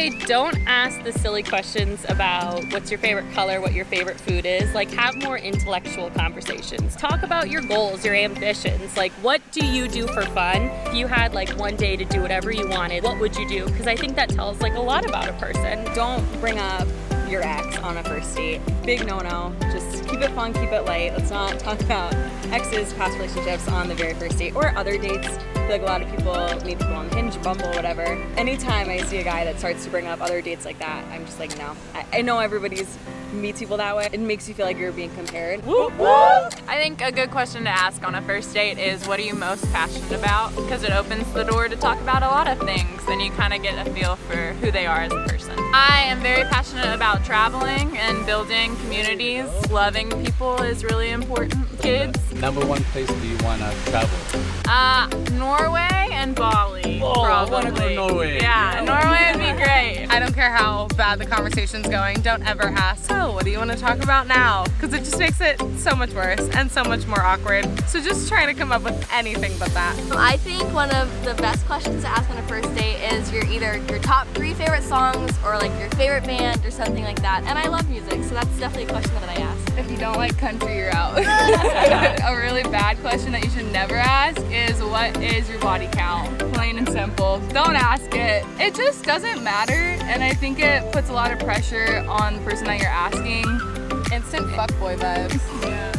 say don't ask the silly questions about what's your favorite color, what your favorite food is. Like, have more intellectual conversations. Talk about your goals, your ambitions. Like, what do you do for fun? If you had like one day to do whatever you wanted, what would you do? Because I think that tells like a lot about a person. Don't bring up your ex on a first date. Big no-no. Just keep it fun, keep it light. Let's not talk about exes, past relationships on the very first date or other dates. I feel like a lot of people meet people on Hinge, Bumble, whatever. Anytime I see a guy that starts to bring up other dates like that, I'm just like, no. I know everybody's meets people that way. It makes you feel like you're being compared. Whoop, whoop. I think a good question to ask on a first date is, what are you most passionate about? Because it opens the door to talk about a lot of things, and you kind of get a feel for who they are as a person. I am very passionate about traveling and building communities. Loving people is really important. Kids. Number one place do you want to travel? Norway and Bali, Oh, probably. I want to go to Norway. Yeah, Norway would be great. I don't care how bad the conversation's going, don't ever ask, so what do you want to talk about now? Because it just makes it so much worse and so much more awkward. So just trying to come up with anything but that. I think one of the best questions to ask on a first date is either your top 3 favorite songs or like your favorite band or something like that. And I love music, so that's definitely a question that I ask. If you don't like country, you're out. A really bad question that you should never ask is, what is your body count? Plain and simple. Don't ask it. It just doesn't matter, and I think it puts a lot of pressure on the person that you're asking. Instant fuckboy vibes.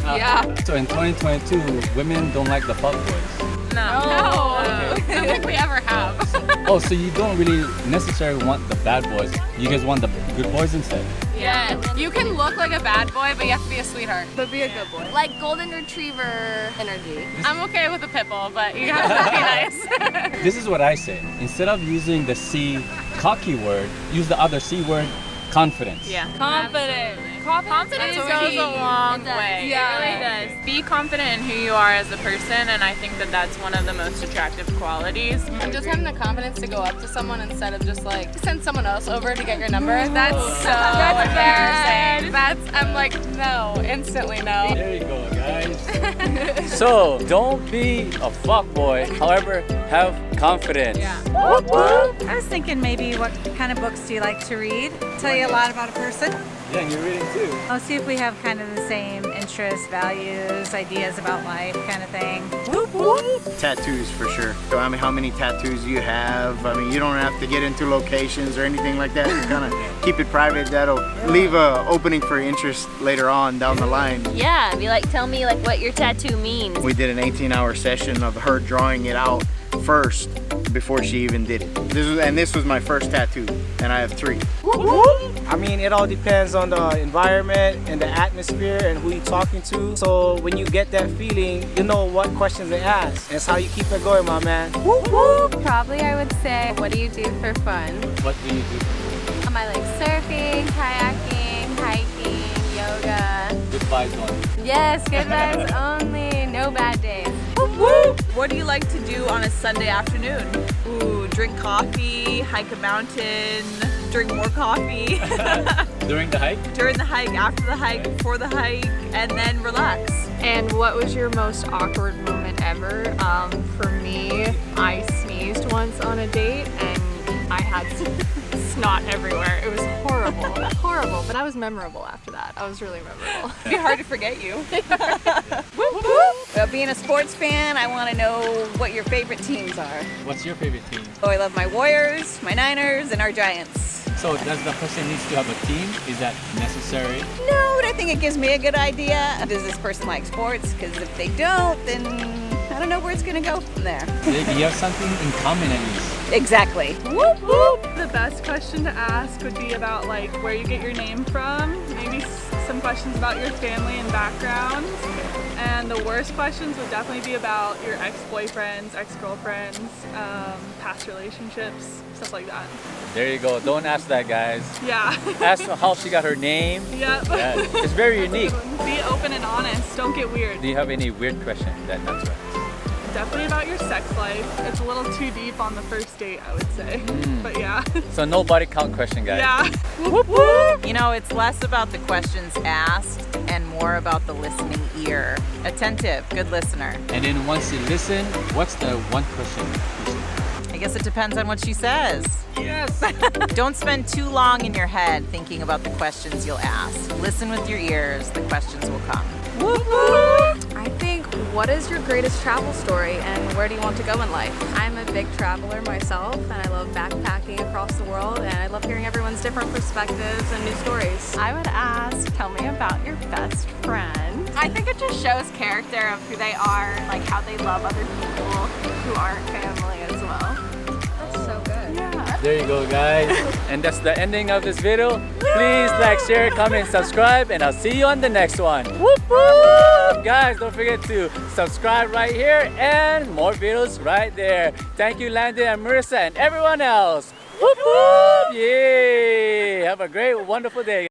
Yeah. So in 2022, women don't like the fuckboys. No. I don't think we ever have. Oh, so you don't really necessarily want the bad boys. You guys want the good boys instead. Yeah. You can look like a bad boy, but you have to be a sweetheart. But be a good boy. Like golden retriever energy. I'm okay with a pit bull, but you have to be nice. This is what I say. Instead of using the C cocky word, use the other C word, confidence. Yeah. Confident. Confidence is goes key. a long It does. way. Yeah. It really does. Be confident in who you are as a person, and I think that that's one of the most attractive qualities. And just having the confidence to go up to someone instead of just like send someone else over to get your number. That's so embarrassing. I'm like, no, instantly no. There you go, guys. So don't be a fuckboy. However, have confidence. Yeah. I was thinking maybe what kind of books do you like to read? Tell you a lot about a person. Yeah, and you're reading too. I'll see if we have kind of the same interests, values, ideas about life kind of thing. Tattoos for sure. So, I mean, how many tattoos you have? I mean, you don't have to get into locations or anything like that. You kind of keep it private. That'll leave a opening for interest later on down the line. Yeah, be like, tell me like what your tattoo means. We did an 18-hour session of her drawing it out first before she even did it. This was my first tattoo, and I have 3. I mean, it all depends on the environment and the atmosphere and who you're talking to. So when you get that feeling, you know what questions to ask. That's how you keep it going, my man. Probably I would say, what do you do for fun? What do you do? I like surfing, kayaking, hiking, yoga. Good vibes on. Yes, good vibes only, no bad days. What do you like to do on a Sunday afternoon? Ooh, drink coffee, hike a mountain, drink more coffee. During the hike? During the hike, after the hike, before the hike, and then relax. And what was your most awkward moment ever? For me, I sneezed once on a date and I had snot everywhere. It was horrible, horrible, but I was memorable after that. I was really memorable. It'd be hard to forget you. Well, being a sports fan, I want to know what your favorite teams are. What's your favorite team? Oh, I love my Warriors, my Niners, and our Giants. So does the person needs to have a team? Is that necessary? No, but I think it gives me a good idea. Does this person like sports? Because if they don't, then I don't know where it's going to go from there. You have something in common at least. Exactly. Whoop, whoop. The best question to ask would be about like where you get your name from, maybe some questions about your family and background. And the worst questions would definitely be about your ex-boyfriends, ex-girlfriends, past relationships, stuff like that. There you go. Don't ask that, guys. Yeah. Ask how she got her name. Yep. Yeah, it's very unique. Be open and honest. Don't get weird. Do you have any weird question that not to ask? Definitely about your sex life. It's a little too deep on the first date, I would say. But yeah. So no body count question, guys. Yeah. Whoop, whoop. You know, it's less about the questions asked and more about the listening ear. Attentive, good listener. And then once you listen, what's the one question you should ask? I guess it depends on what she says. Yes! Don't spend too long in your head thinking about the questions you'll ask. Listen with your ears, the questions will come. I think, what is your greatest travel story and where do you want to go in life? I'm a big traveler myself and I love backpacking across the world and I love hearing everyone's different perspectives and new stories. I would ask, tell me about your best friend. I think it just shows character of who they are, like how they love other people who aren't family as well. That's so good. Yeah. There you go, guys. And that's the ending of this video. Please like, share, comment, subscribe, and I'll see you on the next one. Whoop whoop! Guys, don't forget to subscribe right here and more videos right there. Thank you, Landon and Marissa and everyone else. Whoop whoop! Yay! Have a great, wonderful day.